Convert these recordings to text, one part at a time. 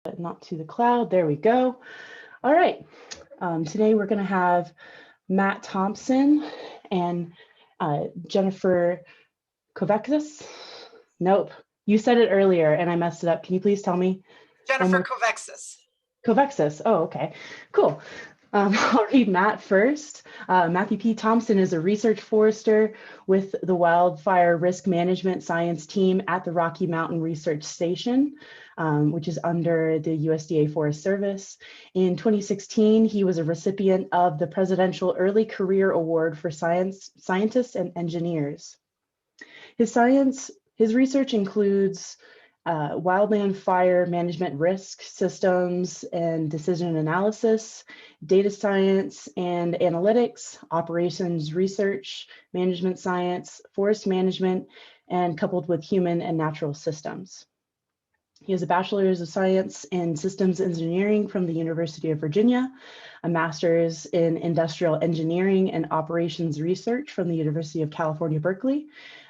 but not to the cloud. There we go. All right. Today we're going to have Matt Thompson and Jennifer Kovecses. Nope. You said it earlier and I messed it up. Can you please tell me? Jennifer Kovecses. Kovecses. Oh, okay. Cool. I'll read Matt first. Matthew P. Thompson is a research forester with the Wildfire Risk Management Science team at the Rocky Mountain Research Station, which is under the USDA Forest Service. In 2016, he was a recipient of the Presidential Early Career Award for Scientists and Engineers. His research includes wildland fire management risk systems and decision analysis, data science and analytics, operations research, management science, forest management, and coupled with human and natural systems. He has a bachelor's of science in systems engineering from the University of Virginia, a master's in industrial engineering and operations research from the University of California, Berkeley,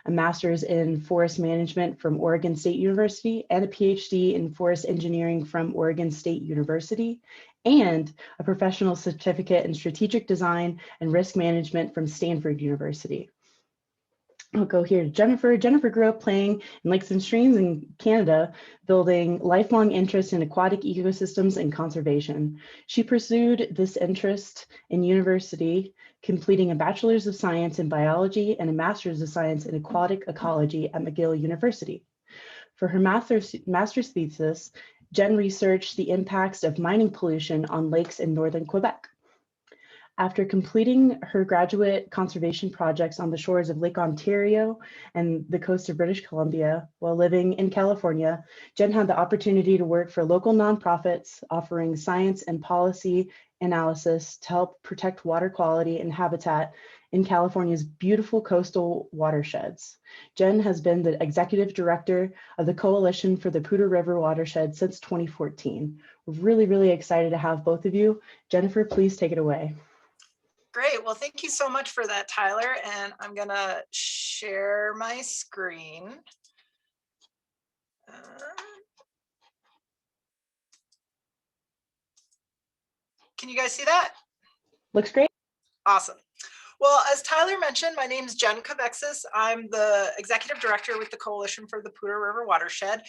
a master's in forest management from Oregon State University, and a PhD in forest engineering from Oregon State University, and a professional certificate in strategic design and risk management from Stanford University. I'll go here to Jennifer. Jennifer grew up playing in lakes and streams in Canada, building lifelong interest in aquatic ecosystems and conservation. She pursued this interest in university, completing a bachelor's of science in biology and a master's of science in aquatic ecology at McGill University. For her master's thesis, Jen researched the impacts of mining pollution on lakes in northern Quebec. After completing her graduate conservation projects on the shores of Lake Ontario and the coast of British Columbia while living in California, Jen had the opportunity to work for local nonprofits offering science and policy analysis to help protect water quality and habitat in California's beautiful coastal watersheds. Jen has been the executive director of the Coalition for the Poudre River Watershed since 2014. We're really, really excited to have both of you. Jennifer, please take it away. Great. Well, thank you so much for that, Tyler. And I'm going to share my screen. Can you guys see that? Looks great. Awesome. Well, as Tyler mentioned, my name is Jen Kovecses. I'm the executive director with the Coalition for the Poudre River Watershed.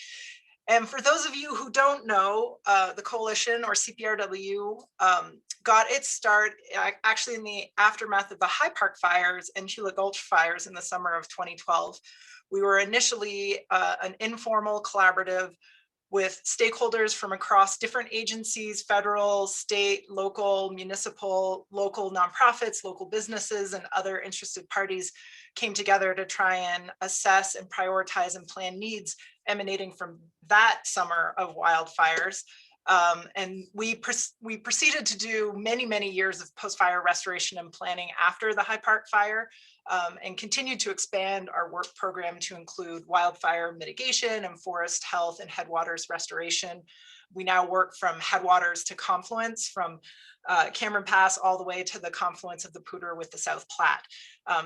And for those of you who don't know, the Coalition, or CPRW, got its start actually in the aftermath of the High Park fires and Gila Gulch fires in the summer of 2012. We were initially an informal collaborative with stakeholders from across different agencies, federal, state, local, municipal, local nonprofits, local businesses, and other interested parties came together to try and assess and prioritize and plan needs emanating from that summer of wildfires. And we proceeded to do many, many years of post-fire restoration and planning after the High Park fire, and continued to expand our work program to include wildfire mitigation and forest health and headwaters restoration. We now work from headwaters to confluence, from Cameron Pass all the way to the confluence of the Poudre with the South Platte.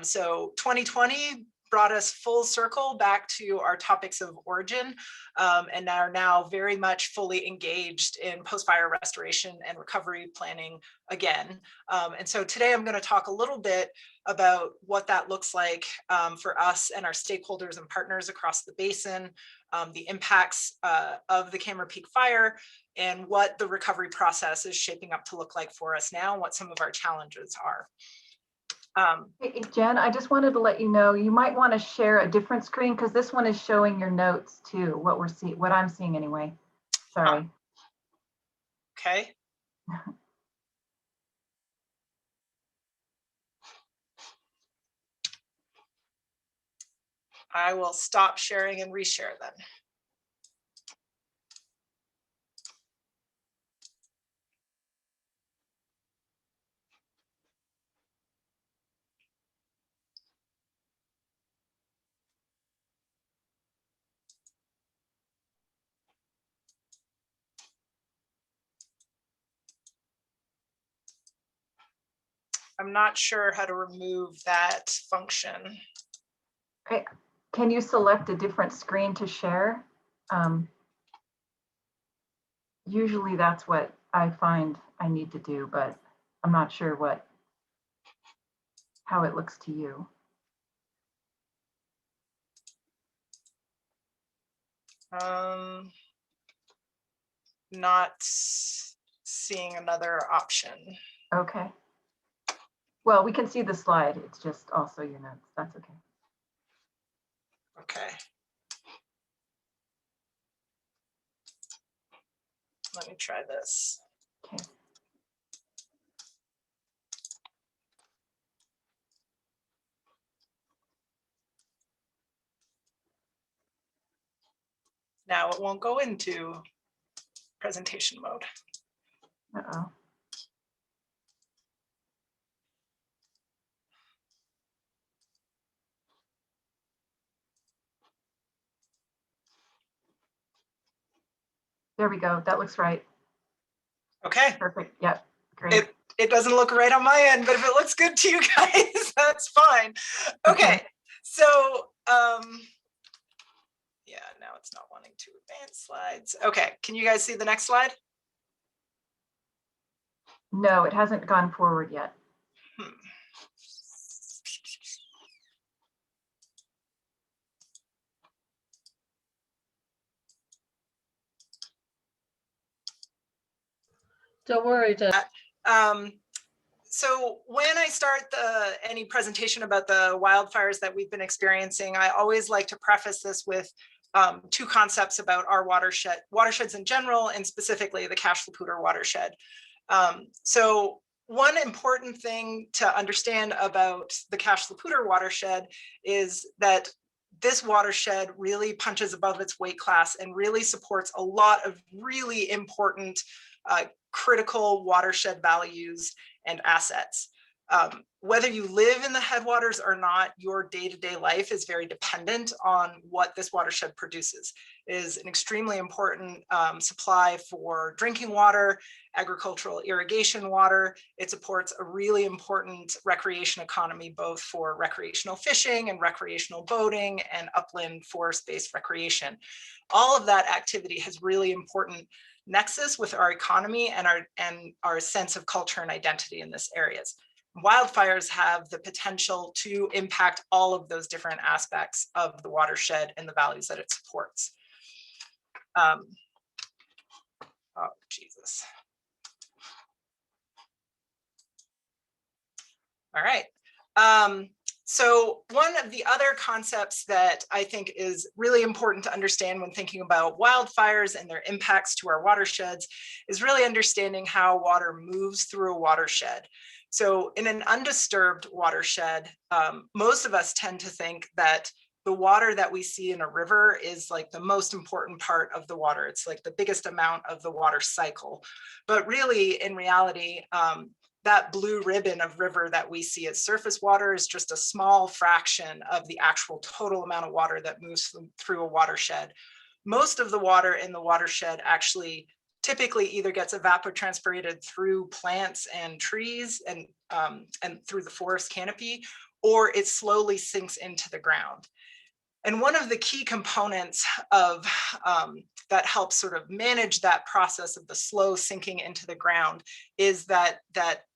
So 2020 brought us full circle back to our topics of origin, and are now very much fully engaged in post-fire restoration and recovery planning again. And so today I'm going to talk a little bit about what that looks like for us and our stakeholders and partners across the basin, the impacts of the Cameron Peak fire, and what the recovery process is shaping up to look like for us now, and what some of our challenges are. Hey, Jen, I just wanted to let you know, you might want to share a different screen because this one is showing your notes too, what I'm seeing anyway. Sorry. Okay. I will stop sharing and reshare then. I'm not sure how to remove that function. Okay. Can you select a different screen to share? usually that's what I find I need to do, but I'm not sure how it looks to you. Not seeing another option. Okay. Well, we can see the slide. It's just also your notes. That's okay. Okay. Let me try this. Okay. Now it won't go into presentation mode. Uh-oh. There we go. That looks right. Okay. Perfect. Yep. Great. It doesn't look right on my end, but if it looks good to you guys, that's fine. Okay. So, yeah, now it's not wanting to advance slides. Okay. Can you guys see the next slide? No, it hasn't gone forward yet. Don't worry, Jen. So when I start any presentation about the wildfires that we've been experiencing, I always like to preface this with two concepts about our watersheds in general, and specifically the Cache-la-Poudre watershed. So one important thing to understand about the Cache-la-Poudre watershed is that this watershed really punches above its weight class and really supports a lot of really important critical watershed values and assets. Whether you live in the headwaters or not, your day-to-day life is very dependent on what this watershed produces. It is an extremely important supply for drinking water, agricultural irrigation water. It supports a really important recreation economy, both for recreational fishing and recreational boating and upland forest-based recreation. All of that activity has really important nexus with our economy and our sense of culture and identity in this areas. Wildfires have the potential to impact all of those different aspects of the watershed and the values that it supports. Oh, Jesus. All right. So one of the other concepts that I think is really important to understand when thinking about wildfires and their impacts to our watersheds is really understanding how water moves through a watershed. So in an undisturbed watershed, most of us tend to think that the water that we see in a river is like the most important part of the water. It's like the biggest amount of the water cycle. But really, in reality, that blue ribbon of river that we see as surface water is just a small fraction of the actual total amount of water that moves through a watershed. Most of the water in the watershed actually typically either gets evapotranspirated through plants and trees and through the forest canopy, or it slowly sinks into the ground. And one of the key components of that helps sort of manage that process of the slow sinking into the ground is that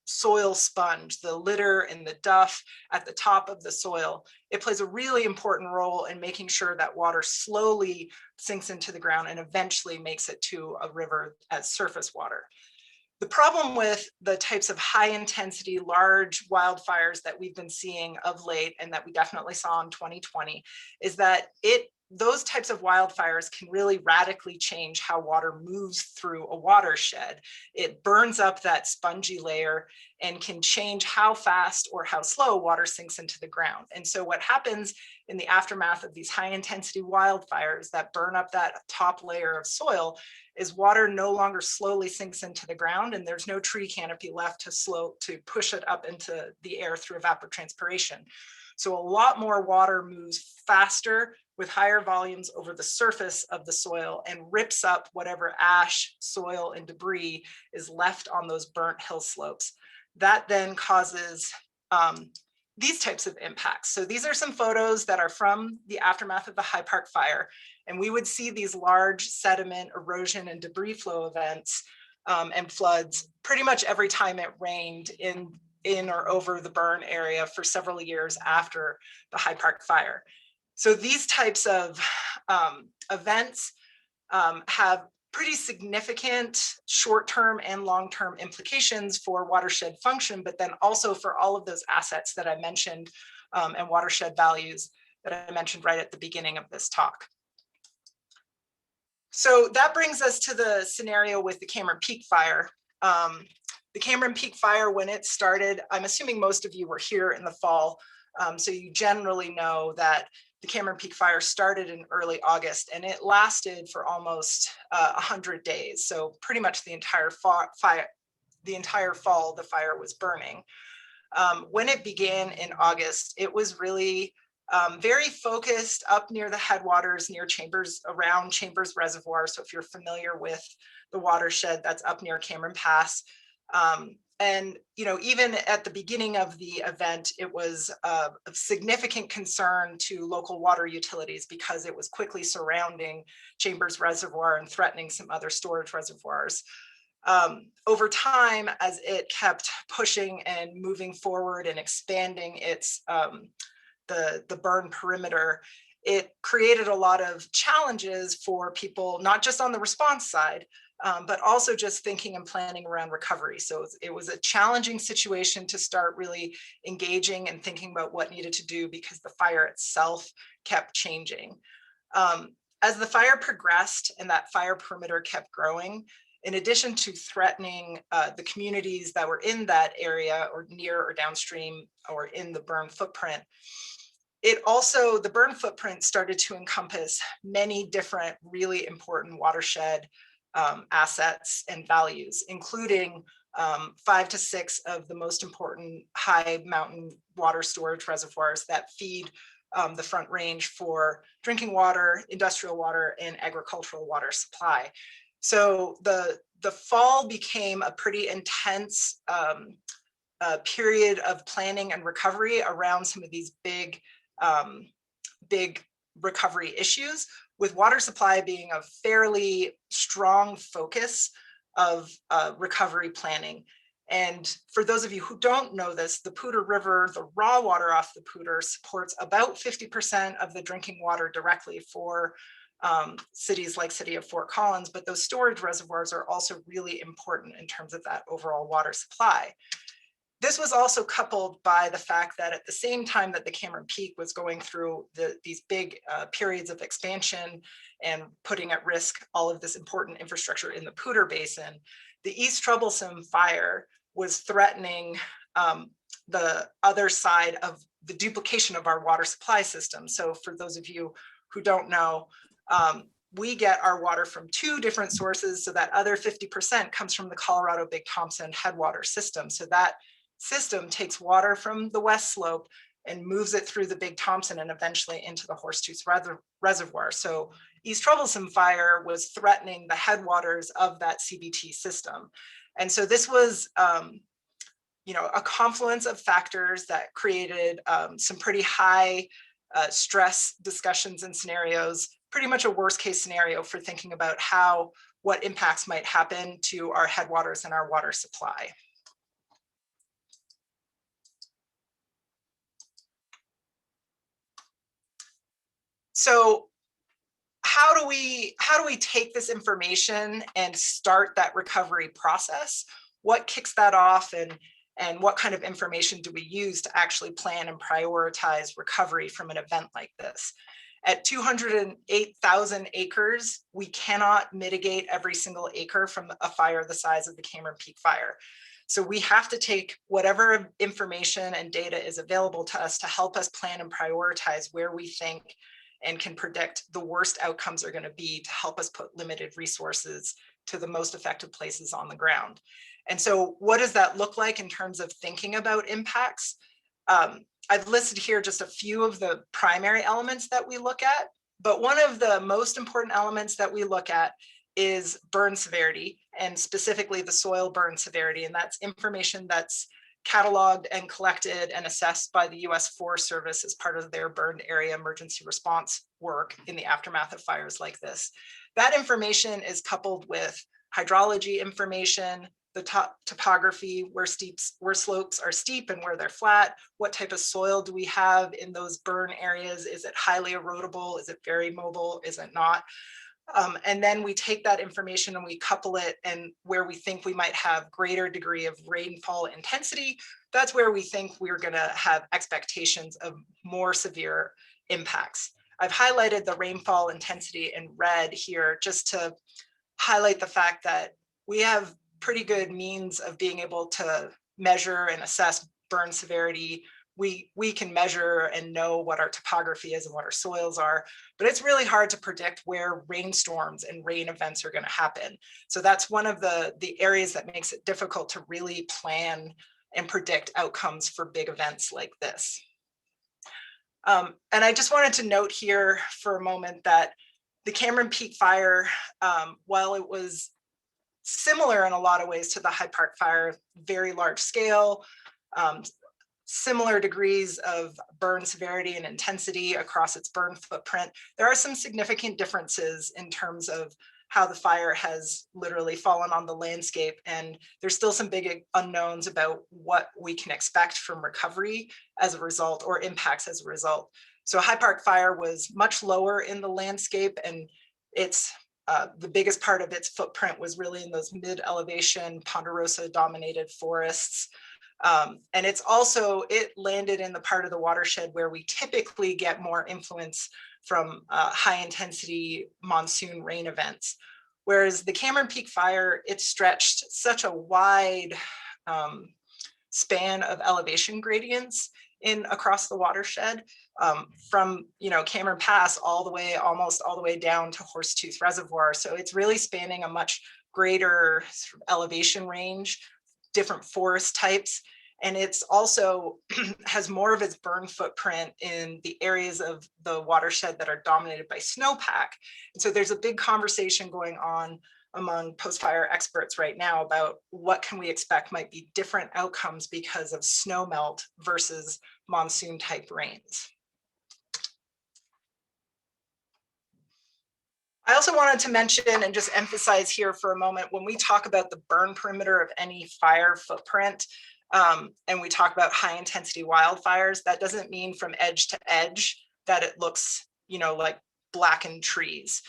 soil sponge, the litter and the duff at the top of the soil. It plays a really important role in making sure that water slowly sinks into the ground and eventually makes it to a river as surface water. The problem with the types of high intensity, large wildfires that we've been seeing of late, and that we definitely saw in 2020, is that those types of wildfires can really radically change how water moves through a watershed. It burns up that spongy layer and can change how fast or how slow water sinks into the ground. And so what happens in the aftermath of these high intensity wildfires that burn up that top layer of soil is water no longer slowly sinks into the ground, and there's no tree canopy left to push it up into the air through evapotranspiration. So a lot more water moves faster with higher volumes over the surface of the soil and rips up whatever ash, soil, and debris is left on those burnt hill slopes. That then causes these types of impacts. So these are some photos that are from the aftermath of the High Park fire. And we would see these large sediment, erosion, and debris flow events and floods pretty much every time it rained in or over the burn area for several years after the High Park fire. So these types of events have pretty significant short-term and long-term implications for watershed function, but then also for all of those assets that I mentioned and watershed values that I mentioned right at the beginning of this talk. So that brings us to the scenario with the Cameron Peak fire. The Cameron Peak fire, when it started, I'm assuming most of you were here in the fall, so you generally know that the Cameron Peak fire started in early August and it lasted for almost 100 days. So pretty much the entire fall, the fire was burning. When it began in August, it was really very focused up near the headwaters, near Chambers, around Chambers Reservoir. So if you're familiar with the watershed, that's up near Cameron Pass. And even at the beginning of the event, it was of significant concern to local water utilities because it was quickly surrounding Chambers Reservoir and threatening some other storage reservoirs. Over time, as it kept pushing and moving forward and expanding its the burn perimeter, it created a lot of challenges for people, not just on the response side, but also just thinking and planning around recovery. So it was a challenging situation to start really engaging and thinking about what needed to do because the fire itself kept changing. As the fire progressed and that fire perimeter kept growing, in addition to threatening the communities that were in that area or near or downstream or in the burn footprint, the burn footprint started to encompass many different really important watershed assets and values, including 5 to 6 of the most important high mountain water storage reservoirs that feed the Front Range for drinking water, industrial water, and agricultural water supply. So the fall became a pretty intense period of planning and recovery around some of these big recovery issues, with water supply being a fairly strong focus of recovery planning. And for those of you who don't know this, the Poudre River, the raw water off the Poudre, supports about 50% of the drinking water directly for cities like City of Fort Collins, but those storage reservoirs are also really important in terms of that overall water supply. This was also coupled by the fact that at the same time that the Cameron Peak was going through these big periods of expansion and putting at risk all of this important infrastructure in the Poudre Basin, the East-Troublesome fire was threatening the other side of the duplication of our water supply system. So for those of you who don't know, we get our water from 2 different sources. So that other 50% comes from the Colorado Big Thompson headwater system. So that system takes water from the west slope and moves it through the Big Thompson and eventually into the Horsetooth Reservoir. So East-Troublesome fire was threatening the headwaters of that CBT system. And so this was a confluence of factors that created some pretty high stress discussions and scenarios, pretty much a worst case scenario for thinking about what impacts might happen to our headwaters and our water supply. So how do we take this information and start that recovery process? What kicks that off, and what kind of information do we use to actually plan and prioritize recovery from an event like this? At 208,000 acres, we cannot mitigate every single acre from a fire the size of the Cameron Peak fire. So we have to take whatever information and data is available to us to help us plan and prioritize where we think and can predict the worst outcomes are going to be to help us put limited resources to the most effective places on the ground. And so what does that look like in terms of thinking about impacts? I've listed here just a few of the primary elements that we look at, but one of the most important elements that we look at is burn severity, and specifically the soil burn severity. And that's information that's cataloged and collected and assessed by the US Forest Service as part of their burned area emergency response work in the aftermath of fires like this. That information is coupled with hydrology information, the topography, where slopes are steep and where they're flat, what type of soil do we have in those burn areas? Is it highly erodible? Is it very mobile? Is it not? And then we take that information and we couple it, and where we think we might have greater degree of rainfall intensity, that's where we think we're going to have expectations of more severe impacts. I've highlighted the rainfall intensity in red here just to highlight the fact that we have pretty good means of being able to measure and assess burn severity. We can measure and know what our topography is and what our soils are, but it's really hard to predict where rainstorms and rain events are going to happen. So that's one of the areas that makes it difficult to really plan and predict outcomes for big events like this. And I just wanted to note here for a moment that the Cameron Peak fire, while it was similar in a lot of ways to the Hyde Park fire, very large scale, similar degrees of burn severity and intensity across its burn footprint, there are some significant differences in terms of how the fire has literally fallen on the landscape. And there's still some big unknowns about what we can expect from recovery as a result, or impacts as a result. So Hyde Park fire was much lower in the landscape, and it's the biggest part of its footprint was really in those mid-elevation ponderosa dominated forests. And it landed in the part of the watershed where we typically get more influence from high intensity monsoon rain events. Whereas the Cameron Peak fire, it stretched such a wide span of elevation gradients across the watershed, from Cameron Pass almost all the way down to Horsetooth Reservoir. So it's really spanning a much greater sort of elevation range, different forest types. And it's also has more of its burn footprint in the areas of the watershed that are dominated by snowpack. And so there's a big conversation going on among post-fire experts right now about what can we expect might be different outcomes because of snow melt versus monsoon type rains. I also wanted to mention and just emphasize here for a moment, when we talk about the burn perimeter of any fire footprint, and we talk about high intensity wildfires, that doesn't mean from edge to edge that it looks, like blackened trees.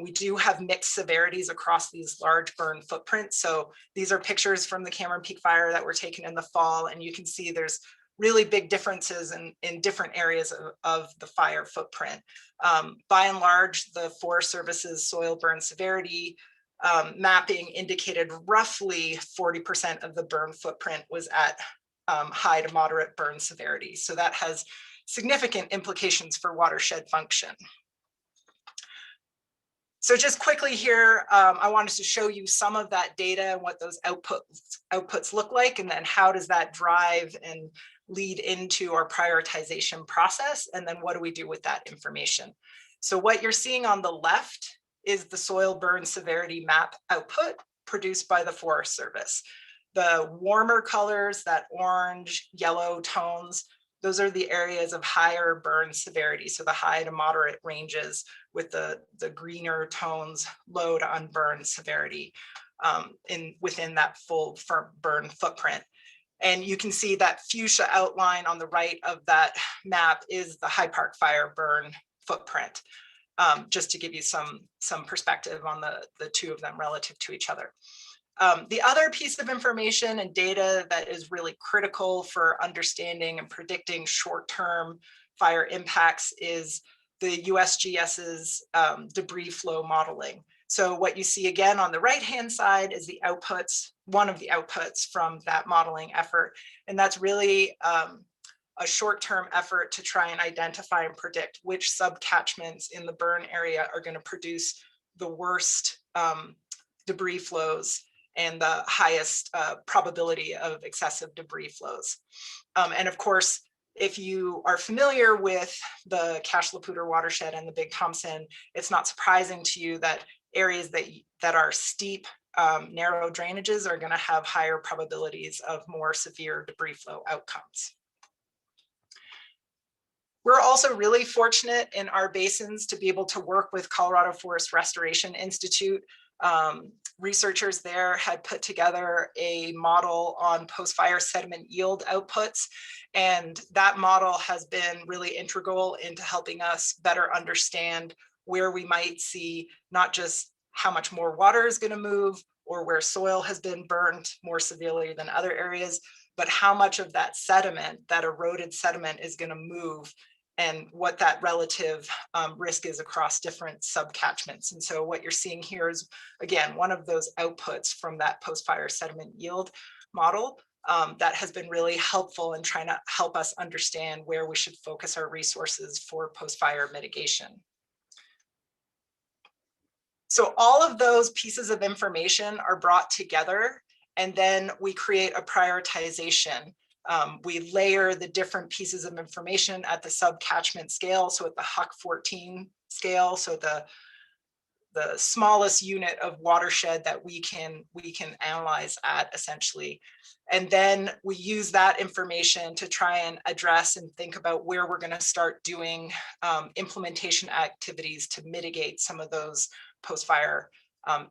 We do have mixed severities across these large burn footprints. So these are pictures from the Cameron Peak fire that were taken in the fall, and you can see there's really big differences in different areas of the fire footprint. By and large, the Forest Service's soil burn severity mapping indicated roughly 40% of the burn footprint was at high to moderate burn severity. So that has significant implications for watershed function. So just quickly here, I wanted to show you some of that data and what those outputs look like, and then how does that drive and lead into our prioritization process, and then what do we do with that information. So what you're seeing on the left is the soil burn severity map output produced by the Forest Service. The warmer colors, that orange, yellow tones, those are the areas of higher burn severity, so the high to moderate ranges, with the greener tones, low to unburned severity within that full burn footprint. And you can see that fuchsia outline on the right of that map is the Hyde Park fire burn footprint, just to give you some perspective on the two of them relative to each other. The other piece of information and data that is really critical for understanding and predicting short-term fire impacts is the USGS's debris flow modeling. So what you see again on the right-hand side is the outputs, one of the outputs from that modeling effort. And that's really a short-term effort to try and identify and predict which subcatchments in the burn area are going to produce the worst debris flows and the highest probability of excessive debris flows. And of course, if you are familiar with the Cache-la-Poudre watershed and the Big Thompson, it's not surprising to you that areas that are steep narrow drainages are going to have higher probabilities of more severe debris flow outcomes. We're also really fortunate in our basins to be able to work with Colorado Forest Restoration Institute. Researchers there had put together a model on post-fire sediment yield outputs, and that model has been really integral into helping us better understand where we might see not just how much more water is going to move or where soil has been burned more severely than other areas, but how much of that sediment, that eroded sediment, is going to move and what that relative risk is across different subcatchments. And so what you're seeing here is, again, one of those outputs from that post-fire sediment yield model that has been really helpful in trying to help us understand where we should focus our resources for post-fire mitigation. So all of those pieces of information are brought together, and then we create a prioritization. We layer the different pieces of information at the subcatchment scale, so at the HUC 14 scale, so the smallest unit of watershed that we can analyze at, essentially. And then we use that information to try and address and think about where we're going to start doing implementation activities to mitigate some of those post-fire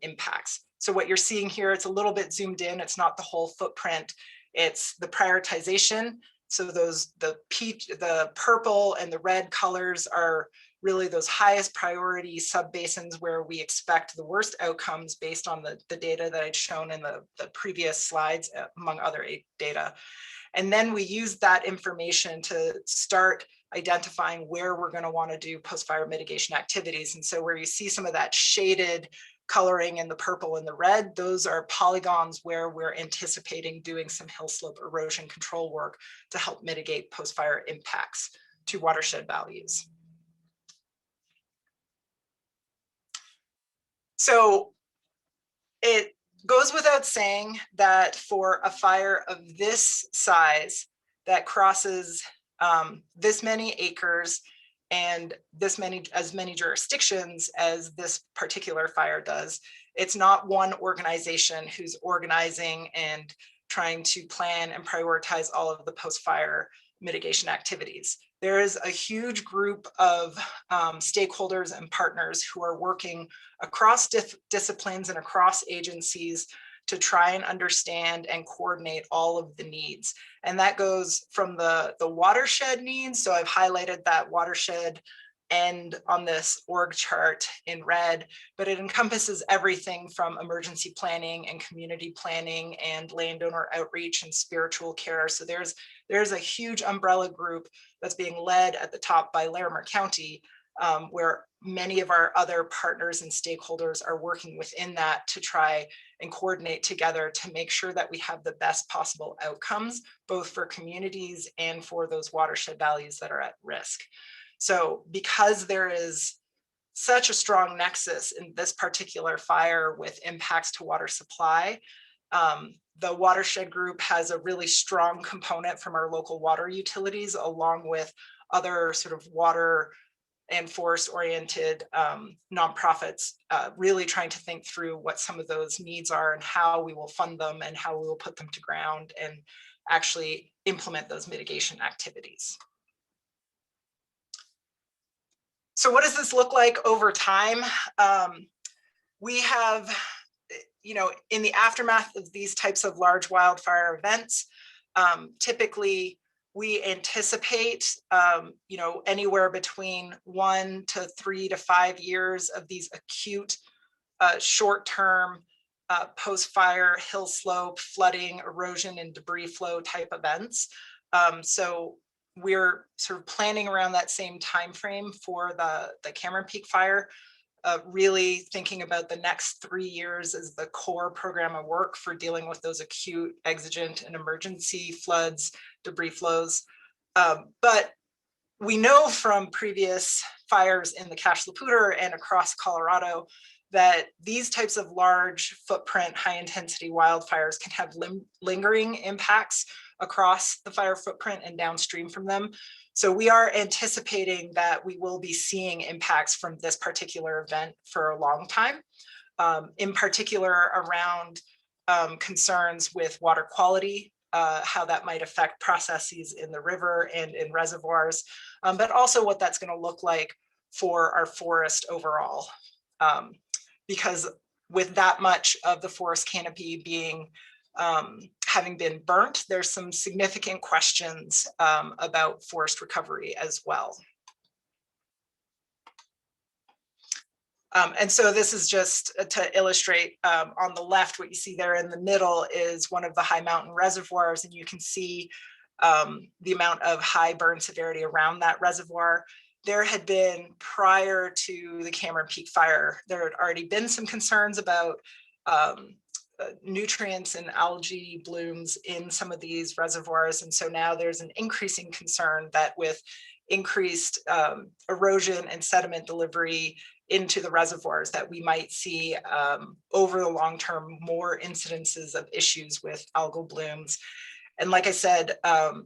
impacts. So what you're seeing here, it's a little bit zoomed in, it's not the whole footprint, it's the prioritization. So the purple and the red colors are really those highest priority subbasins where we expect the worst outcomes based on the data that I'd shown in the previous slides, among other data. And then we use that information to start identifying where we're going to want to do post-fire mitigation activities. And so where you see some of that shaded coloring in the purple and the red, those are polygons where we're anticipating doing some hill slope erosion control work to help mitigate post-fire impacts to watershed values. So it goes without saying that for a fire of this size that crosses this many acres and as many jurisdictions as this particular fire does, it's not one organization who's organizing and trying to plan and prioritize all of the post-fire mitigation activities. There is a huge group of stakeholders and partners who are working across disciplines and across agencies to try and understand and coordinate all of the needs. And that goes from the watershed needs. So I've highlighted that watershed end on this org chart in red, but it encompasses everything from emergency planning and community planning and landowner outreach and spiritual care. So there's a huge umbrella group that's being led at the top by Larimer County, where many of our other partners and stakeholders are working within that to try and coordinate together to make sure that we have the best possible outcomes, both for communities and for those watershed values that are at risk. So because there is such a strong nexus in this particular fire with impacts to water supply, the watershed group has a really strong component from our local water utilities, along with other sort of water and forest oriented nonprofits, really trying to think through what some of those needs are and how we will fund them and how we will put them to ground and actually implement those mitigation activities. So what does this look like over time? We have, in the aftermath of these types of large wildfire events, typically we anticipate, anywhere between 1 to 3 to 5 years of these acute, short-term, post-fire hill slope, flooding, erosion, and debris flow type events. So we're sort of planning around that same time frame for the Cameron Peak fire, really thinking about the next 3 years as the core program of work for dealing with those acute, exigent, and emergency floods, debris flows. But we know from previous fires in the Cache La Poudre and across Colorado that these types of large footprint, high intensity wildfires can have lingering impacts across the fire footprint and downstream from them. So we are anticipating that we will be seeing impacts from this particular event for a long time. in particular around concerns with water quality, how that might affect processes in the river and in reservoirs, but also what that's going to look like for our forest overall. Because with that much of the forest canopy being having been burnt, there's some significant questions about forest recovery as well. And so this is just to illustrate on the left, what you see there in the middle is one of the high mountain reservoirs, and you can see the amount of high burn severity around that reservoir. There had been, prior to the Cameron Peak fire, there had already been some concerns about nutrients and algae blooms in some of these reservoirs. And so now there's an increasing concern that with increased erosion and sediment delivery into the reservoirs, that we might see over the long term more incidences of issues with algal blooms. And like I said,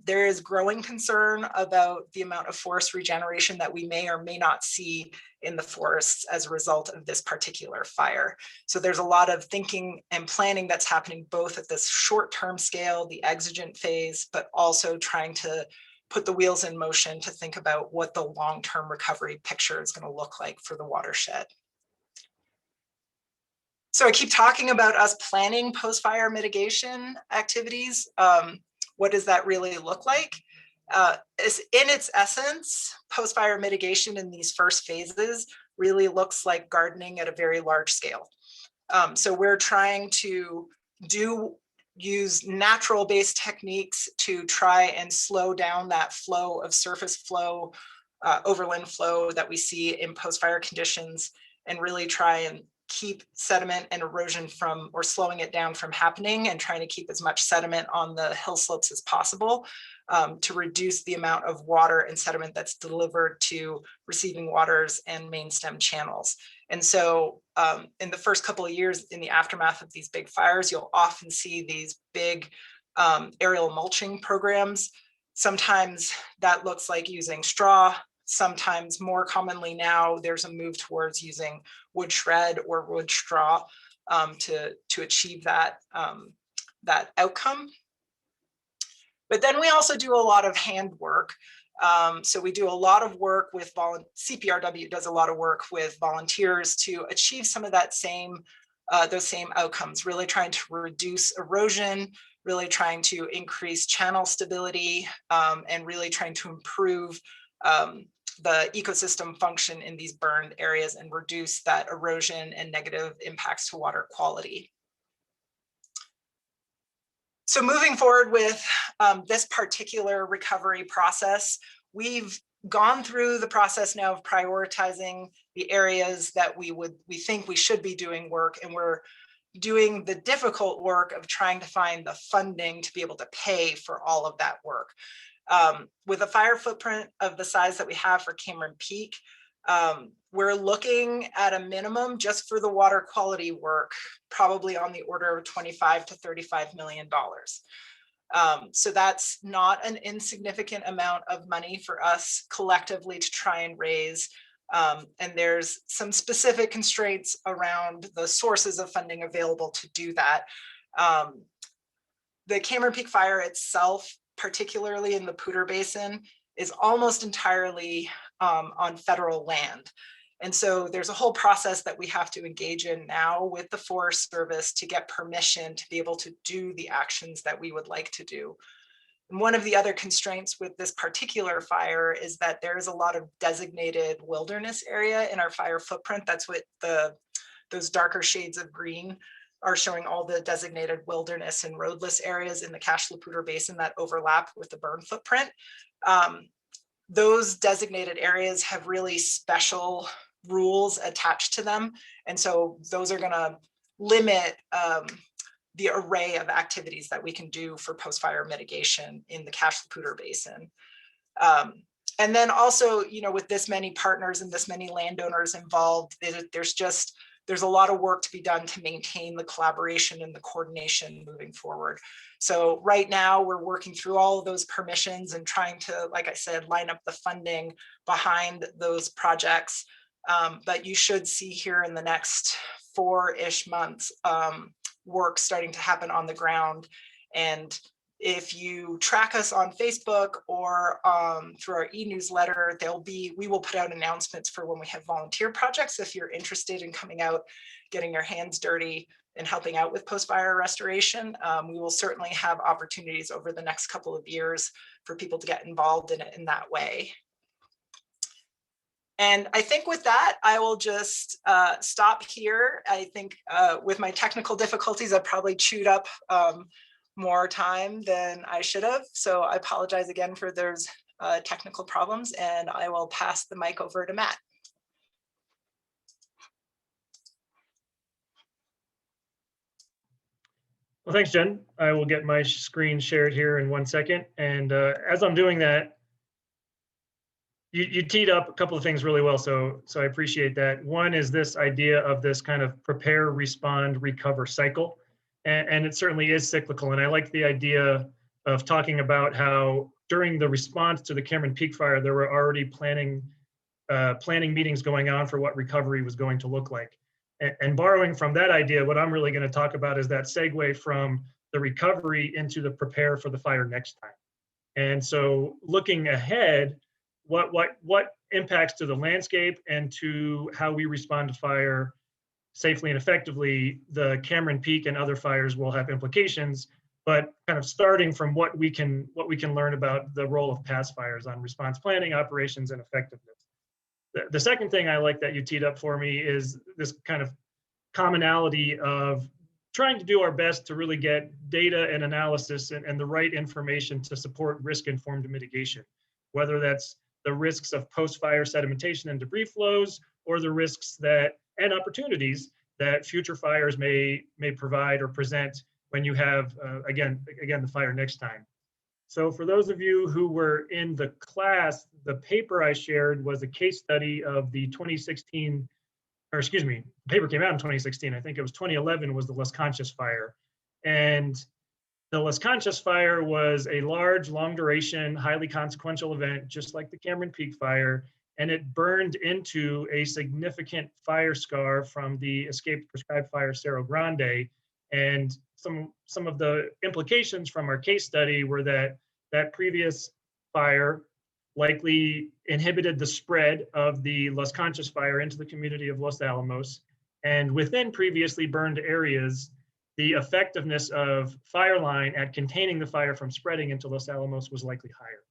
there is growing concern about the amount of forest regeneration that we may or may not see in the forests as a result of this particular fire. So there's a lot of thinking and planning that's happening both at this short-term scale, the exigent phase, but also trying to put the wheels in motion to think about what the long-term recovery picture is going to look like for the watershed. So I keep talking about us planning post-fire mitigation activities. What does that really look like? In its essence, post-fire mitigation in these first phases really looks like gardening at a very large scale. So we're trying to use natural-based techniques to try and slow down that flow of surface flow, overland flow that we see in post-fire conditions, and really try and keep sediment and erosion from, or slowing it down from happening, and trying to keep as much sediment on the hill slopes as possible to reduce the amount of water and sediment that's delivered to receiving waters and main stem channels. And so in the first couple of years in the aftermath of these big fires, you'll often see these big aerial mulching programs. Sometimes that looks like using straw. Sometimes, more commonly now, there's a move towards using wood shred or wood straw to achieve that, that outcome. But then we also do a lot of hand work. So we do a lot of work with CPRW does a lot of work with volunteers to achieve some of that same, those same outcomes, really trying to reduce erosion, really trying to increase channel stability, and really trying to improve the ecosystem function in these burned areas and reduce that erosion and negative impacts to water quality. So moving forward with this particular recovery process, we've gone through the process now of prioritizing the areas that we think we should be doing work, and we're doing the difficult work of trying to find the funding to be able to pay for all of that work. With a fire footprint of the size that we have for Cameron Peak, we're looking at a minimum just for the water quality work, probably on the order of $25 to $35 million. So that's not an insignificant amount of money for us collectively to try and raise. And there's some specific constraints around the sources of funding available to do that. The Cameron Peak fire itself, particularly in the Poudre Basin, is almost entirely on federal land. And so there's a whole process that we have to engage in now with the Forest Service to get permission to be able to do the actions that we would like to do. And one of the other constraints with this particular fire is that there is a lot of designated wilderness area in our fire footprint. That's what those darker shades of green are showing, all the designated wilderness and roadless areas in the Cache-la-Poudre Basin that overlap with the burn footprint. Those designated areas have really special rules attached to them. And so those are going to limit the array of activities that we can do for post-fire mitigation in the Cache-la-Poudre Basin. And then also, you know, with this many partners and this many landowners involved, there's a lot of work to be done to maintain the collaboration and the coordination moving forward. So right now we're working through all of those permissions and trying to, like I said, line up the funding behind those projects. But you should see here in the next 4-ish months, work starting to happen on the ground. And if you track us on Facebook or through our e-newsletter, we will put out announcements for when we have volunteer projects. If you're interested in coming out, getting your hands dirty and helping out with post-fire restoration, we will certainly have opportunities over the next couple of years for people to get involved in it in that way. And I think with that, I will just stop here. I think with my technical difficulties, I probably chewed up more time than I should have. So I apologize again for those technical problems, and I will pass the mic over to Matt. Well, thanks, Jen. I will get my screen shared here in 1 second. And as I'm doing that, you teed up a couple of things really well, so I appreciate that. One is this idea of this kind of prepare, respond, recover cycle. And it certainly is cyclical. And I like the idea of talking about how during the response to the Cameron Peak fire, there were already planning meetings going on for what recovery was going to look like. And borrowing from that idea, what I'm really going to talk about is that segue from the recovery into the prepare for the fire next time. And so looking ahead, what impacts to the landscape and to how we respond to fire safely and effectively, the Cameron Peak and other fires will have implications, but kind of starting from what we can learn about the role of past fires on response planning, operations, and effectiveness. The second thing I like that you teed up for me is this kind of commonality of trying to do our best to really get data and analysis and the right information to support risk-informed mitigation, whether that's the risks of post-fire sedimentation and debris flows, or the risks and opportunities that future fires may provide or present when you have, again, the fire next time. So for those of you who were in the class, the paper I shared was a case study of the 2016, or excuse me, the paper came out in 2016. I think it was 2011 was the Las Conchas fire. And the Las Conchas fire was a large, long duration, highly consequential event, just like the Cameron Peak fire. And it burned into a significant fire scar from the escaped prescribed fire Cerro Grande. And some of the implications from our case study were that previous fire likely inhibited the spread of the Las Conchas fire into the community of Los Alamos. And within previously burned areas, the effectiveness of Fireline at containing the fire from spreading into Los Alamos was likely higher.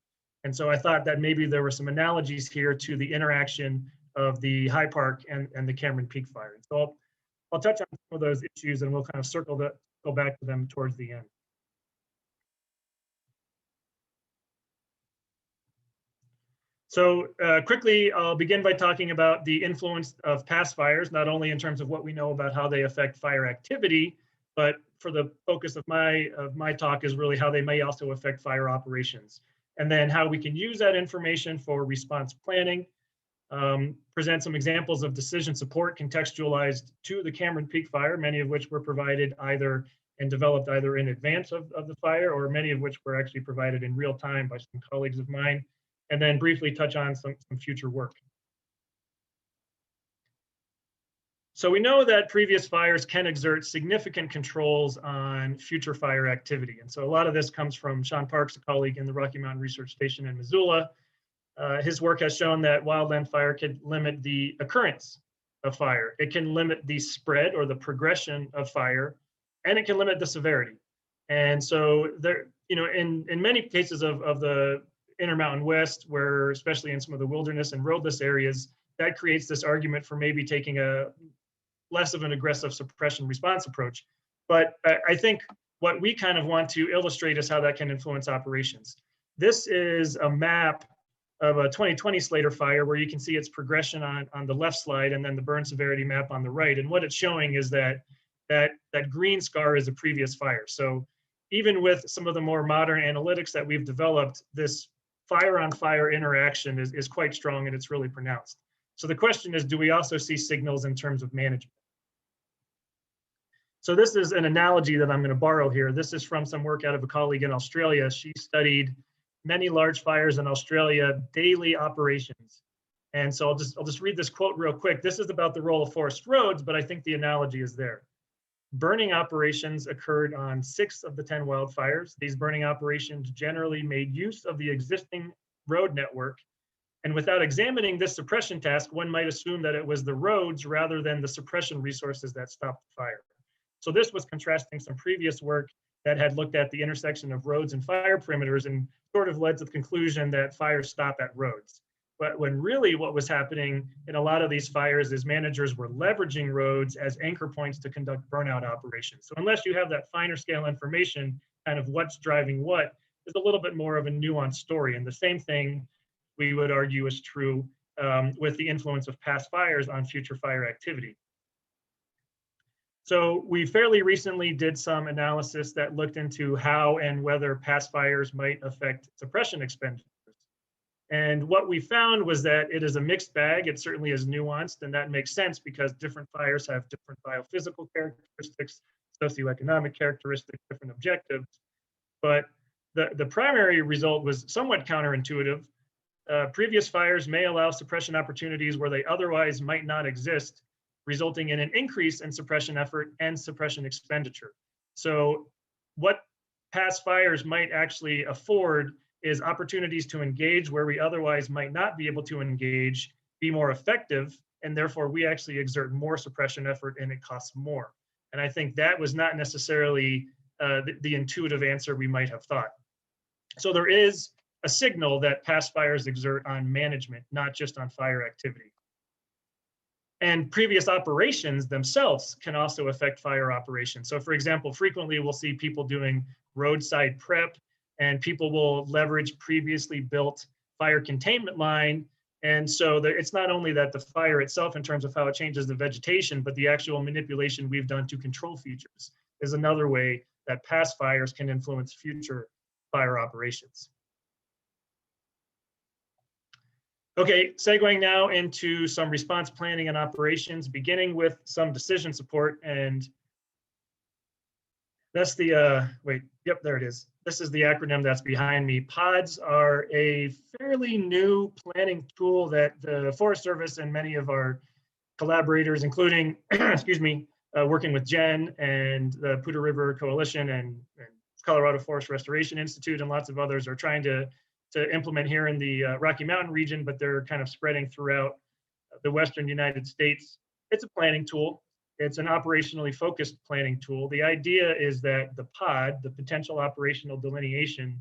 And so I thought that maybe there were some analogies here to the interaction of the High Park and the Cameron Peak fire. And so I'll touch on some of those issues and we'll kind of go back to them towards the end. So quickly, I'll begin by talking about the influence of past fires, not only in terms of what we know about how they affect fire activity, but for the focus of my talk is really how they may also affect fire operations. And then how we can use that information for response planning, present some examples of decision support contextualized to the Cameron Peak fire, many of which were provided developed either in advance of the fire, or many of which were actually provided in real time by some colleagues of mine, and then briefly touch on some future work. So we know that previous fires can exert significant controls on future fire activity. And so a lot of this comes from Sean Parks, a colleague in the Rocky Mountain Research Station in Missoula. His work has shown that wildland fire can limit the occurrence of fire. It can limit the spread or the progression of fire, and it can limit the severity. And so there, in many cases of the Intermountain West, where especially in some of the wilderness and roadless areas, that creates this argument for maybe taking a less of an aggressive suppression response approach. But I think what we kind of want to illustrate is how that can influence operations. This is a map of a 2020 Slater fire where you can see its progression on the left slide and then the burn severity map on the right. And what it's showing is that green scar is a previous fire. So even with some of the more modern analytics that we've developed, this fire on fire interaction is quite strong and it's really pronounced. So the question is, do we also see signals in terms of management? So this is an analogy that I'm going to borrow here. This is from some work out of a colleague in Australia. She studied many large fires in Australia, daily operations. And so I'll just read this quote real quick. This is about the role of forest roads, but I think the analogy is there. Burning operations occurred on 6 of the 10 wildfires. These burning operations generally made use of the existing road network. And without examining this suppression task, one might assume that it was the roads rather than the suppression resources that stopped the fire. So this was contrasting some previous work that had looked at the intersection of roads and fire perimeters and sort of led to the conclusion that fires stop at roads. But when really what was happening in a lot of these fires is managers were leveraging roads as anchor points to conduct burnout operations. So unless you have that finer scale information, kind of what's driving what, is a little bit more of a nuanced story. And the same thing we would argue is true with the influence of past fires on future fire activity. So we fairly recently did some analysis that looked into how and whether past fires might affect suppression expenditures. And what we found was that it is a mixed bag. It certainly is nuanced, and that makes sense because different fires have different biophysical characteristics, socioeconomic characteristics, different objectives. But the primary result was somewhat counterintuitive. Previous fires may allow suppression opportunities where they otherwise might not exist, resulting in an increase in suppression effort and suppression expenditure. So what past fires might actually afford is opportunities to engage where we otherwise might not be able to engage, be more effective, and therefore we actually exert more suppression effort and it costs more. And I think that was not necessarily the intuitive answer we might have thought. So there is a signal that past fires exert on management, not just on fire activity. And previous operations themselves can also affect fire operations. So for example, frequently we'll see people doing roadside prep, and people will leverage previously built fire containment line. And so it's not only that the fire itself in terms of how it changes the vegetation, but the actual manipulation we've done to control features is another way that past fires can influence future fire operations. Okay, segueing now into some response planning and operations, beginning with some decision support. And that's the, yep, there it is. This is the acronym that's behind me. PODs are a fairly new planning tool that the Forest Service and many of our collaborators, including, excuse me, working with Jen and the Poudre River Coalition and Colorado Forest Restoration Institute and lots of others are trying to implement here in the Rocky Mountain region, but they're kind of spreading throughout the Western United States. It's a planning tool. It's an operationally focused planning tool. The idea is that the POD, the potential operational delineation,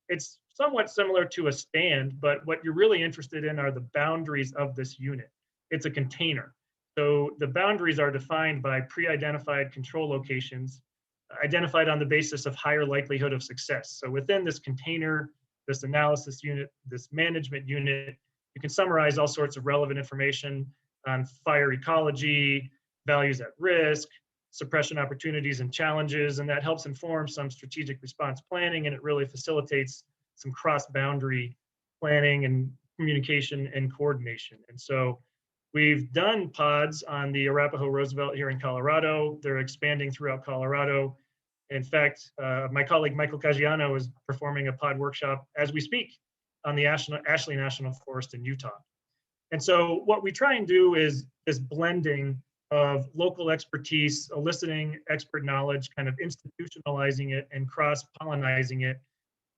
it's somewhat similar to a stand, but what you're really interested in are the boundaries of this unit. It's a container. So the boundaries are defined by pre-identified control locations, identified on the basis of higher likelihood of success. So within this container, this analysis unit, this management unit, you can summarize all sorts of relevant information on fire ecology, values at risk, suppression opportunities and challenges, and that helps inform some strategic response planning, and it really facilitates some cross-boundary planning and communication and coordination. And so we've done pods on the Arapahoe Roosevelt here in Colorado. They're expanding throughout Colorado. In fact, my colleague Michael Caggiano is performing a pod workshop as we speak on the Ashley National Forest in Utah. And so what we try and do is this blending of local expertise, eliciting expert knowledge, kind of institutionalizing it and cross-pollinizing it,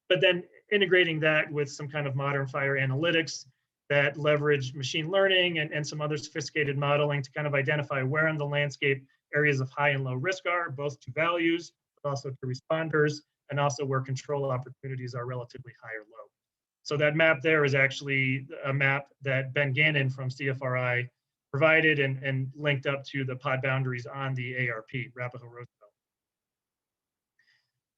but then integrating that with some kind of modern fire analytics that leverage machine learning and some other sophisticated modeling to kind of identify where in the landscape areas of high and low risk are, both to values, but also to responders, and also where control opportunities are relatively high or low. So that map there is actually a map that Ben Gannon from CFRI provided and linked up to the pod boundaries on the ARP, Arapahoe Roosevelt.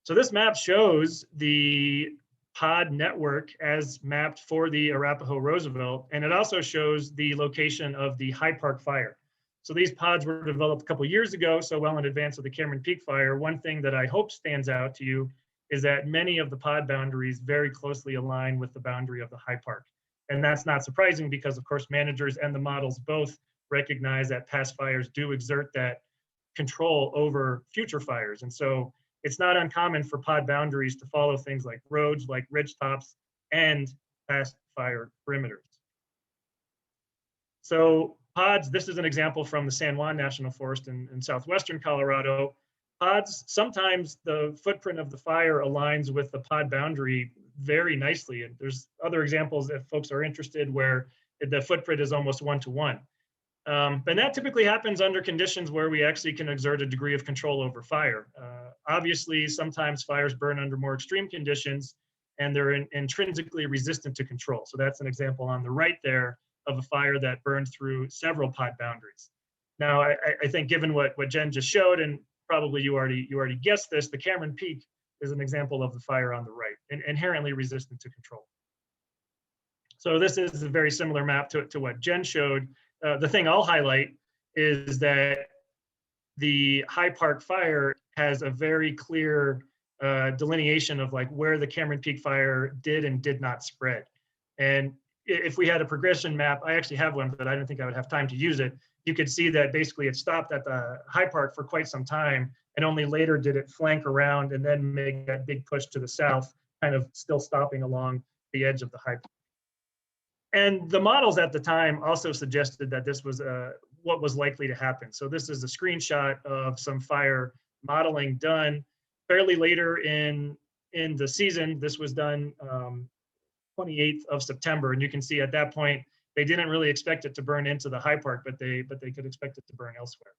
So this map shows the pod network as mapped for the Arapahoe Roosevelt, and it also shows the location of the High Park fire. So these pods were developed a couple years ago, so well in advance of the Cameron Peak fire. One thing that I hope stands out to you is that many of the pod boundaries very closely align with the boundary of the High Park. And that's not surprising because, of course, managers and the models both recognize that past fires do exert that control over future fires. And so it's not uncommon for pod boundaries to follow things like roads, like ridge tops, and past fire perimeters. So pods, this is an example from the San Juan National Forest in southwestern Colorado. Pods, sometimes the footprint of the fire aligns with the pod boundary very nicely. And there's other examples if folks are interested where the footprint is almost one-to-one. And that typically happens under conditions where we actually can exert a degree of control over fire. Obviously, sometimes fires burn under more extreme conditions and they're intrinsically resistant to control. So that's an example on the right there of a fire that burned through several pod boundaries. Now, I think given what Jen just showed, and probably you already guessed this, the Cameron Peak is an example of the fire on the right, and inherently resistant to control. So this is a very similar map to what Jen showed. The thing I'll highlight is that the High Park fire has a very clear delineation of like where the Cameron Peak fire did and did not spread. And if we had a progression map, I actually have one, but I don't think I would have time to use it. You could see that basically it stopped at the High Park for quite some time, and only later did it flank around and then make that big push to the south, kind of still stopping along the edge of the High Park. And the models at the time also suggested that this was what was likely to happen. So this is a screenshot of some fire modeling done fairly later in the season. This was done 28th of September, and you can see at that point they didn't really expect it to burn into the High Park, but they could expect it to burn elsewhere.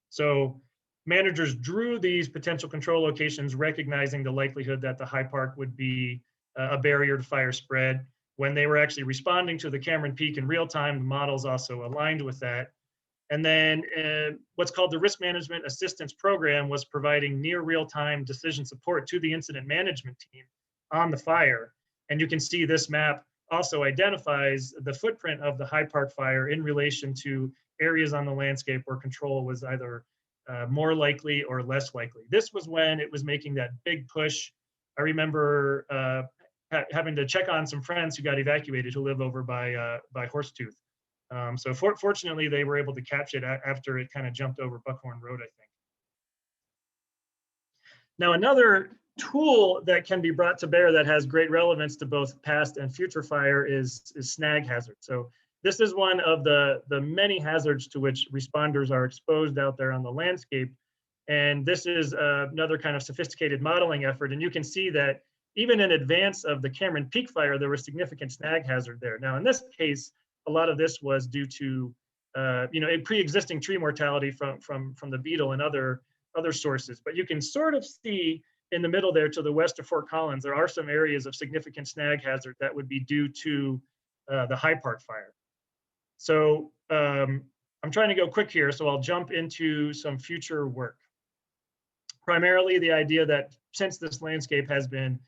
So managers drew these potential control locations, recognizing the likelihood that the High Park would be a barrier to fire spread. When they were actually responding to the Cameron Peak in real time, the models also aligned with that. And then what's called the Risk Management Assistance Program was providing near real-time decision support to the incident management team on the fire. And you can see this map also identifies the footprint of the High Park fire in relation to areas on the landscape where control was either more likely or less likely. This was when it was making that big push. I remember having to check on some friends who got evacuated who live over by Horsetooth. So fortunately, they were able to catch it after it kind of jumped over Buckhorn Road, I think. Now, another tool that can be brought to bear that has great relevance to both past and future fire is Snag Hazard. So this is one of the many hazards to which responders are exposed out there on the landscape. And this is another kind of sophisticated modeling effort. And you can see that even in advance of the Cameron Peak fire, there was significant snag hazard there. Now, in this case, a lot of this was due to a pre-existing tree mortality from the beetle and other sources. But you can sort of see in the middle there to the west of Fort Collins, there are some areas of significant snag hazard that would be due to the High Park fire. So I'm trying to go quick here, so I'll jump into some future work. Primarily the idea that since this landscape has been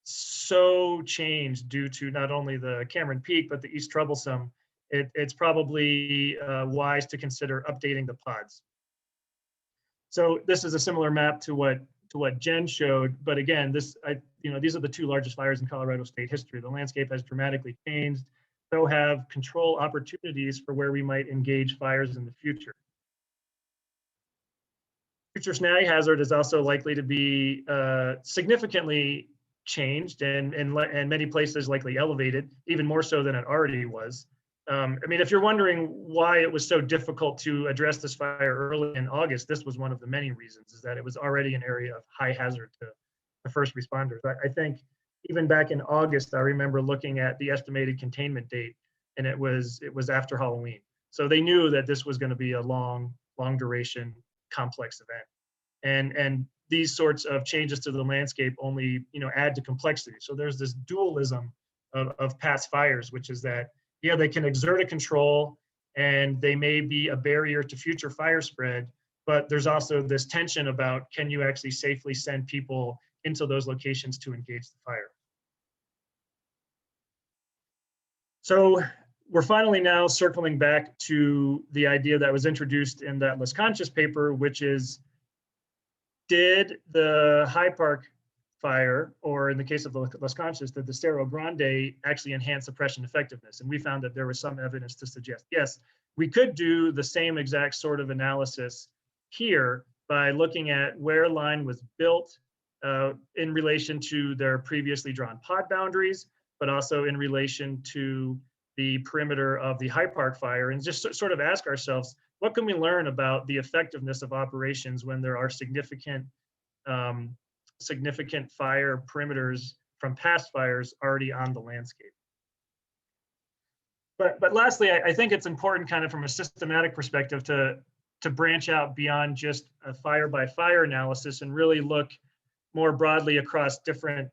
so changed due to not only the Cameron Peak, but the East-Troublesome, it's probably wise to consider updating the pods. So this is a similar map to what Jen showed, but again, these are the two largest fires in Colorado state history. The landscape has dramatically changed, so have control opportunities for where we might engage fires in the future. Future snag hazard is also likely to be significantly changed and many places likely elevated, even more so than it already was. I mean, if you're wondering why it was so difficult to address this fire early in August, this was one of the many reasons, is that it was already an area of high hazard to the first responders. I think even back in August, I remember looking at the estimated containment date, and it was after Halloween. So they knew that this was going to be a long duration, complex event. And these sorts of changes to the landscape only add to complexity. So there's this dualism of past fires, which is that, yeah, they can exert a control and they may be a barrier to future fire spread, but there's also this tension about, can you actually safely send people into those locations to engage the fire? So we're finally now circling back to the idea that was introduced in that Las Conchas paper, which is, did the High Park fire, or in the case of the Las Conchas, did the Cerro Grande actually enhance suppression effectiveness? And we found that there was some evidence to suggest, yes, we could do the same exact sort of analysis here by looking at where line was built in relation to their previously drawn pod boundaries, but also in relation to the perimeter of the High Park fire and just sort of ask ourselves, what can we learn about the effectiveness of operations when there are significant fire perimeters from past fires already on the landscape? But lastly, I think it's important kind of from a systematic perspective to branch out beyond just a fire by fire analysis and really look more broadly across different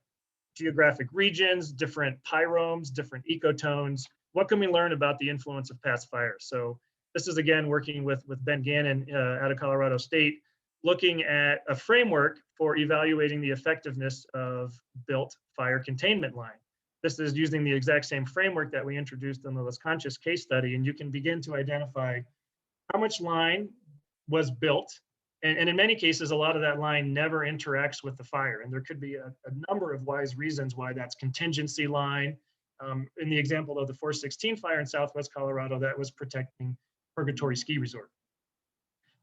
geographic regions, different pyromes, different ecotones. What can we learn about the influence of past fires? So this is again working with Ben Gannon out of Colorado State, looking at a framework for evaluating the effectiveness of built fire containment line. This is using the exact same framework that we introduced in the Las Conchas case study, and you can begin to identify how much line was built. And in many cases, a lot of that line never interacts with the fire. And there could be a number of wise reasons why that's contingency line. In the example of the 416 fire in Southwest Colorado, that was protecting Purgatory Ski Resort.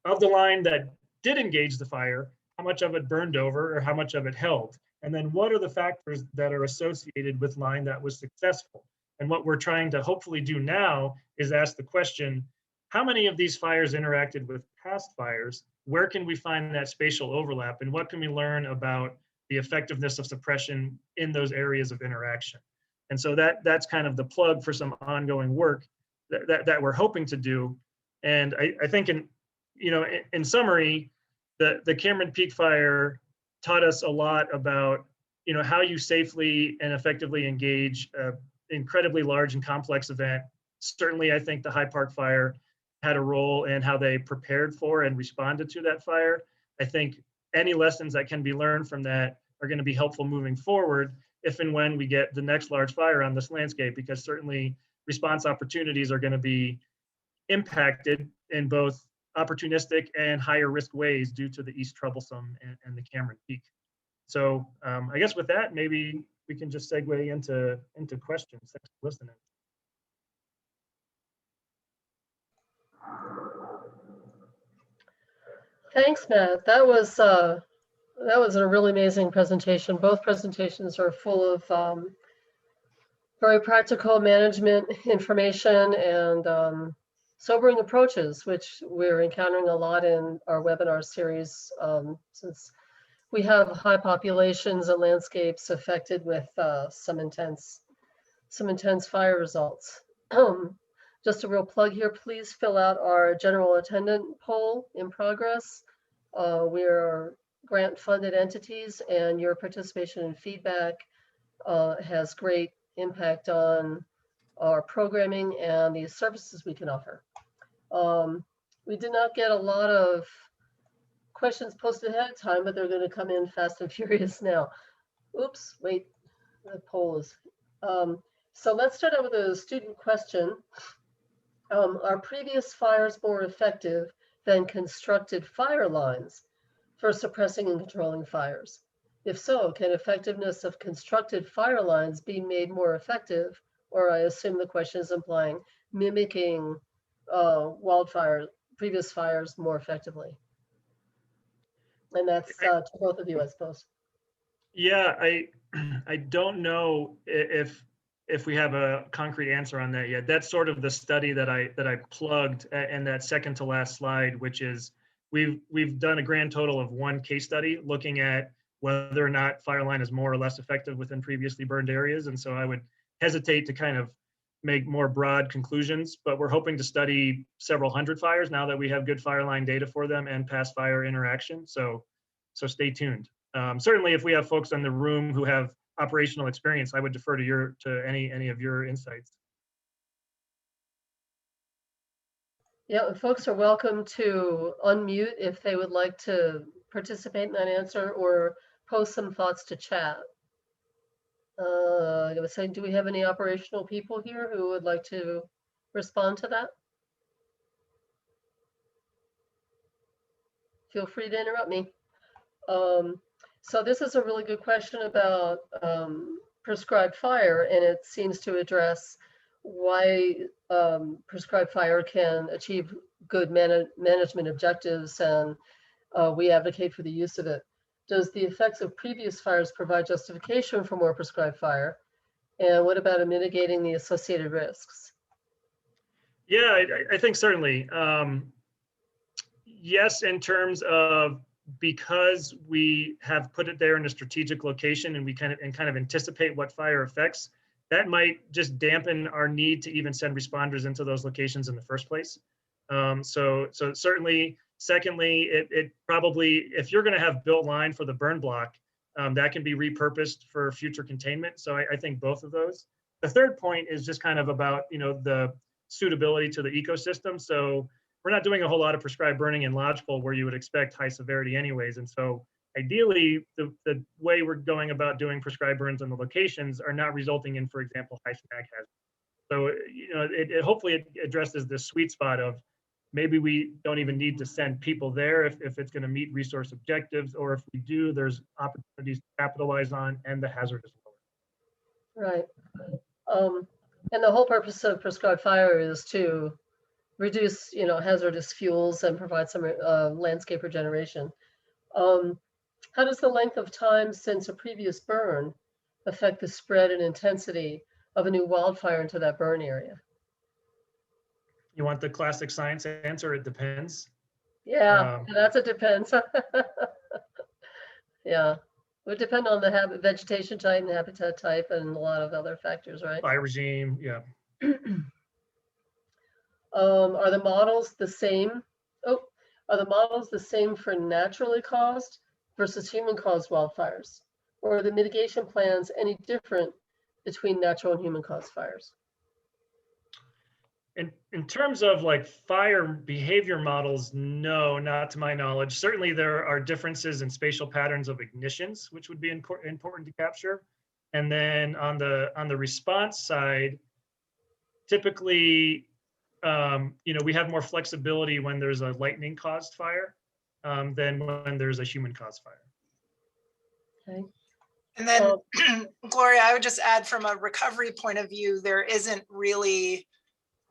Of the line that did engage the fire, how much of it burned over or how much of it held? And then what are the factors that are associated with line that was successful? And what we're trying to hopefully do now is ask the question, how many of these fires interacted with past fires? Where can we find that spatial overlap? And what can we learn about the effectiveness of suppression in those areas of interaction? And so that's kind of the plug for some ongoing work that we're hoping to do. And I think in summary, the Cameron Peak fire taught us a lot about how you safely and effectively engage an incredibly large and complex event. Certainly, I think the High Park fire had a role in how they prepared for and responded to that fire. I think any lessons that can be learned from that are going to be helpful moving forward if and when we get the next large fire on this landscape, because certainly response opportunities are going to be impacted in both opportunistic and higher risk ways due to the East-Troublesome and the Cameron Peak. So I guess with that, maybe we can just segue into questions. Thanks for listening. Thanks, Matt. That was a really amazing presentation. Both presentations are full of very practical management information and sobering approaches, which we're encountering a lot in our webinar series since we have high populations and landscapes affected with some intense fire results. Just a real plug here, please fill out our general attendant poll in progress. We are grant funded entities and your participation and feedback has great impact on our programming and the services we can offer. We did not get a lot of questions posted ahead of time, but they're going to come in fast and furious now. Oops, wait, the poll is. So let's start out with a student question. Are previous fires more effective than constructed fire lines for suppressing and controlling fires? If so, can effectiveness of constructed fire lines be made more effective? Or I assume the question is implying mimicking previous fires more effectively. And that's to both of you, I suppose. Yeah, I don't know if we have a concrete answer on that yet. That's sort of the study that I plugged in that second to last slide, which is we've done a grand total of one case study looking at whether or not Fireline is more or less effective within previously burned areas. And so I would hesitate to kind of make more broad conclusions, but we're hoping to study several hundred fires now that we have good Fireline data for them and past fire interaction. So stay tuned. Certainly, if we have folks in the room who have operational experience, I would defer to any of your insights. Yeah, folks are welcome to unmute if they would like to participate in that answer or post some thoughts to chat. I was saying, do we have any operational people here who would like to respond to that? Feel free to interrupt me. So this is a really good question about prescribed fire, and it seems to address why prescribed fire can achieve good management objectives, and we advocate for the use of it. Does the effects of previous fires provide justification for more prescribed fire? And what about mitigating the associated risks? Yeah, I think certainly. Yes, in terms of, because we have put it there in a strategic location and we kind of anticipate what fire affects, that might just dampen our need to even send responders into those locations in the first place. So certainly. Secondly, it probably, if you're going to have built line for the burn block, that can be repurposed for future containment. So I think both of those. The third point is just kind of about, the suitability to the ecosystem. So we're not doing a whole lot of prescribed burning in lodgepole where you would expect high severity anyways. And so ideally, the way we're going about doing prescribed burns on the locations are not resulting in, for example, high snag hazard. So, it hopefully it addresses this sweet spot of maybe we don't even need to send people there if it's going to meet resource objectives, or if we do, there's opportunities to capitalize on and the hazard is lower. Right. And the whole purpose of prescribed fire is to reduce, hazardous fuels and provide some landscape regeneration. How does the length of time since a previous burn affect the spread and intensity of a new wildfire into that burn area? You want the classic science answer? It depends. Yeah, that's a depends. Yeah, it would depend on the vegetation type and habitat type and a lot of other factors, right? Fire regime, yeah. Are the models the same? Are the models the same for naturally caused versus human-caused wildfires? Or are the mitigation plans any different between natural and human-caused fires? In terms of like fire behavior models, no, not to my knowledge. Certainly there are differences in spatial patterns of ignitions, which would be important to capture. And then on the response side, typically, we have more flexibility when there's a lightning caused fire than when there's a human caused fire. Okay. And then, Gloria, I would just add, from a recovery point of view, there isn't really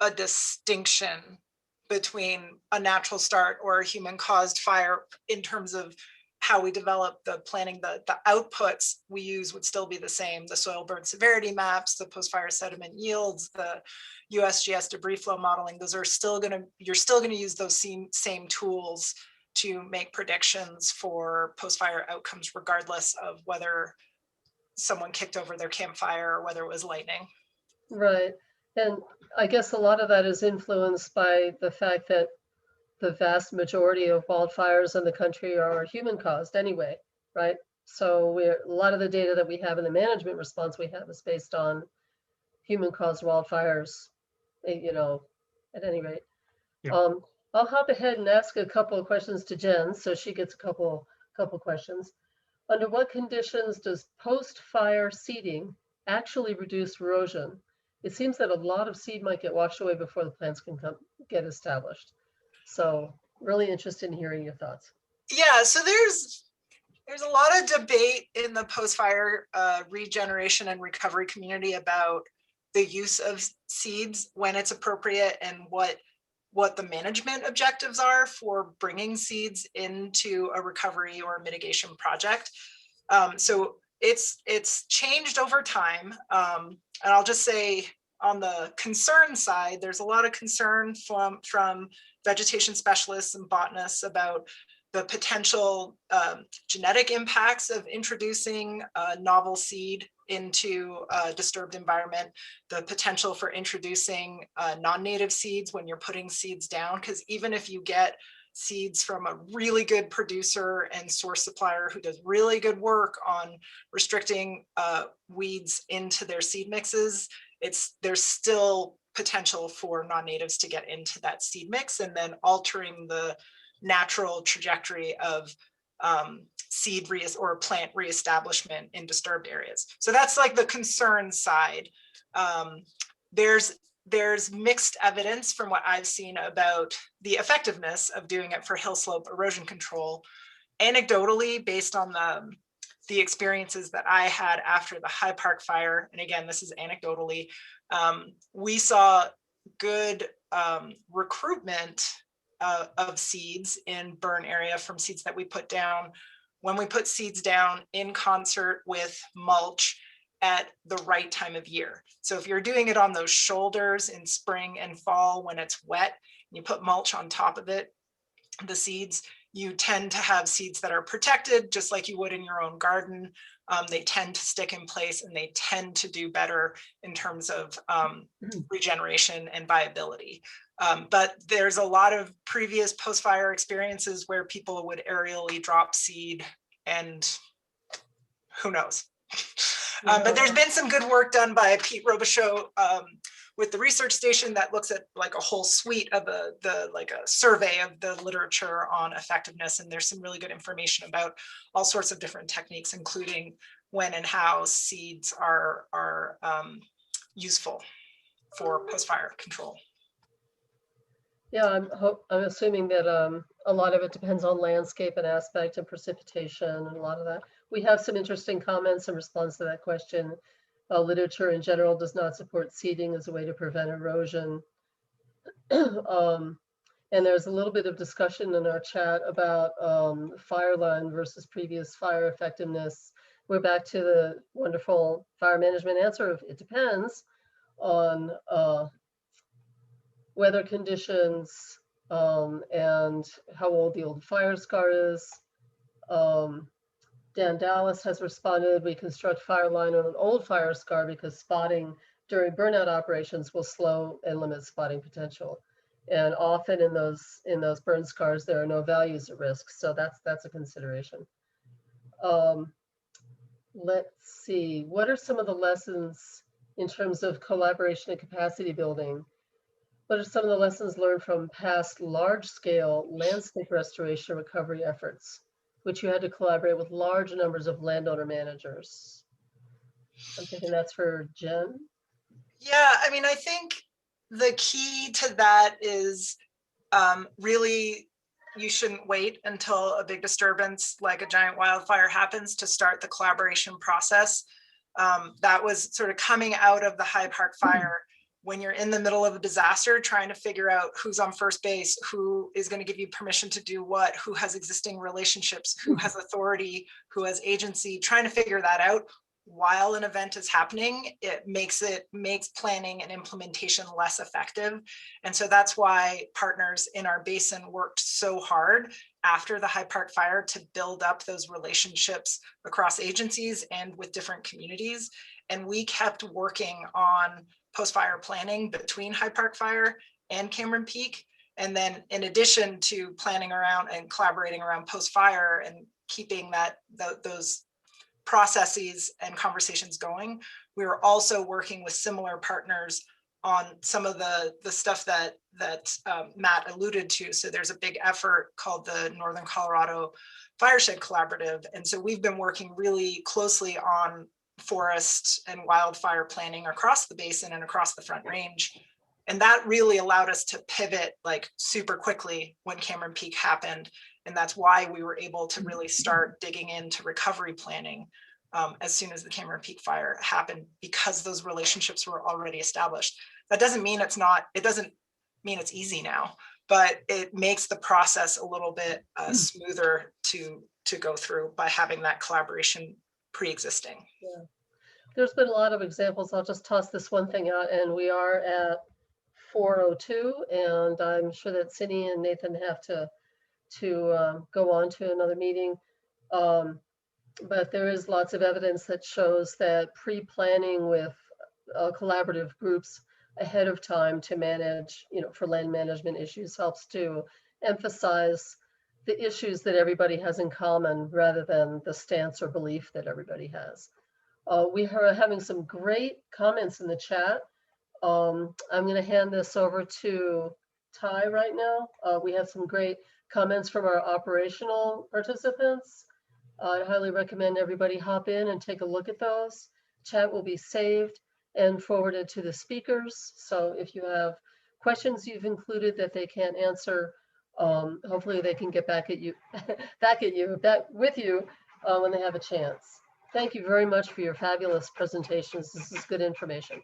a distinction between a natural start or a human caused fire in terms of how we develop the planning. The outputs we use would still be the same. The soil burn severity maps, the post-fire sediment yields, the USGS debris flow modeling, those are still you're still gonna use those same tools to make predictions for post-fire outcomes, regardless of whether someone kicked over their campfire or whether it was lightning. Right. And I guess a lot of that is influenced by the fact that the vast majority of wildfires in the country are human caused anyway, right? So a lot of the data that we have in the management response we have is based on human caused wildfires, at any rate. Yeah. I'll hop ahead and ask a couple of questions to Jen, so she gets a couple questions. Under what conditions does post-fire seeding actually reduce erosion? It seems that a lot of seed might get washed away before the plants can get established. So really interested in hearing your thoughts. Yeah, so there's a lot of debate in the post-fire regeneration and recovery community about the use of seeds when it's appropriate and what the management objectives are for bringing seeds into a recovery or mitigation project. So it's changed over time. And I'll just say, on the concern side, there's a lot of concern from vegetation specialists and botanists about the potential genetic impacts of introducing a novel seed into a disturbed environment, the potential for introducing non-native seeds when you're putting seeds down, because even if you get seeds from a really good producer and source supplier who does really good work on restricting weeds into their seed mixes, there's still potential for non-natives to get into that seed mix and then altering the natural trajectory of seed or plant reestablishment in disturbed areas. So that's like the concern side. There's mixed evidence from what I've seen about the effectiveness of doing it for hill slope erosion control. Anecdotally, based on the experiences that I had after the High Park fire, and again, this is anecdotally, we saw good recruitment of seeds in burn area from seeds that we put down. When we put seeds down in concert with mulch at the right time of year. So if you're doing it on those shoulders in spring and fall when it's wet, you put mulch on top of it, the seeds, you tend to have seeds that are protected just like you would in your own garden. They tend to stick in place and they tend to do better in terms of regeneration and viability. But there's a lot of previous post-fire experiences where people would aerially drop seed and who knows. But there's been some good work done by Pete Robichaud with the research station that looks at like a whole suite of like a survey of the literature on effectiveness. And there's some really good information about all sorts of different techniques, including when and how seeds are useful for post-fire control. Yeah, I'm assuming that a lot of it depends on landscape and aspect and precipitation and a lot of that. We have some interesting comments in response to that question. Literature in general does not support seeding as a way to prevent erosion. And there's a little bit of discussion in our chat about Fireline versus previous fire effectiveness. We're back to the wonderful fire management answer of it depends on weather conditions and how old the old fire scar is. Dan Dallas has responded, we construct Fireline on an old fire scar because spotting during burnout operations will slow and limit spotting potential. And often in those burn scars, there are no values at risk. So that's a consideration. Let's see, what are some of the lessons in terms of collaboration and capacity building? What are some of the lessons learned from past large-scale landscape restoration recovery efforts, which you had to collaborate with large numbers of landowner managers? I'm thinking that's for Jen. Yeah, I mean, I think the key to that is really you shouldn't wait until a big disturbance like a giant wildfire happens to start the collaboration process. That was sort of coming out of the Hyde Park fire. When you're in the middle of a disaster, trying to figure out who's on first base, who is going to give you permission to do what, who has existing relationships, who has authority, who has agency, trying to figure that out while an event is happening, it makes planning and implementation less effective. And so that's why partners in our basin worked so hard after the Hyde Park fire to build up those relationships across agencies and with different communities. And we kept working on post-fire planning between Hyde Park fire and Cameron Peak. And then in addition to planning around and collaborating around post-fire and keeping those processes and conversations going, we were also working with similar partners on some of the stuff that Matt alluded to. So there's a big effort called the Northern Colorado Watershed Collaborative. And so we've been working really closely on forest and wildfire planning across the basin and across the Front Range. And that really allowed us to pivot like super quickly when Cameron Peak happened. And that's why we were able to really start digging into recovery planning as soon as the Cameron Peak fire happened, because those relationships were already established. That doesn't mean it doesn't mean it's easy now, but it makes the process a little bit smoother to go through by having that collaboration pre-existing. Yeah. There's been a lot of examples. I'll just toss this one thing out, and we are at 4:02, and I'm sure that Cindy and Nathan have to go on to another meeting. But there is lots of evidence that shows that pre-planning with collaborative groups ahead of time to manage, for land management issues helps to emphasize the issues that everybody has in common rather than the stance or belief that everybody has. We are having some great comments in the chat. I'm going to hand this over to Ty right now. We have some great comments from our operational participants. I highly recommend everybody hop in and take a look at those. Chat will be saved and forwarded to the speakers. So if you have questions you've included that they can't answer, hopefully they can get back with you when they have a chance. Thank you very much for your fabulous presentations. This is good information.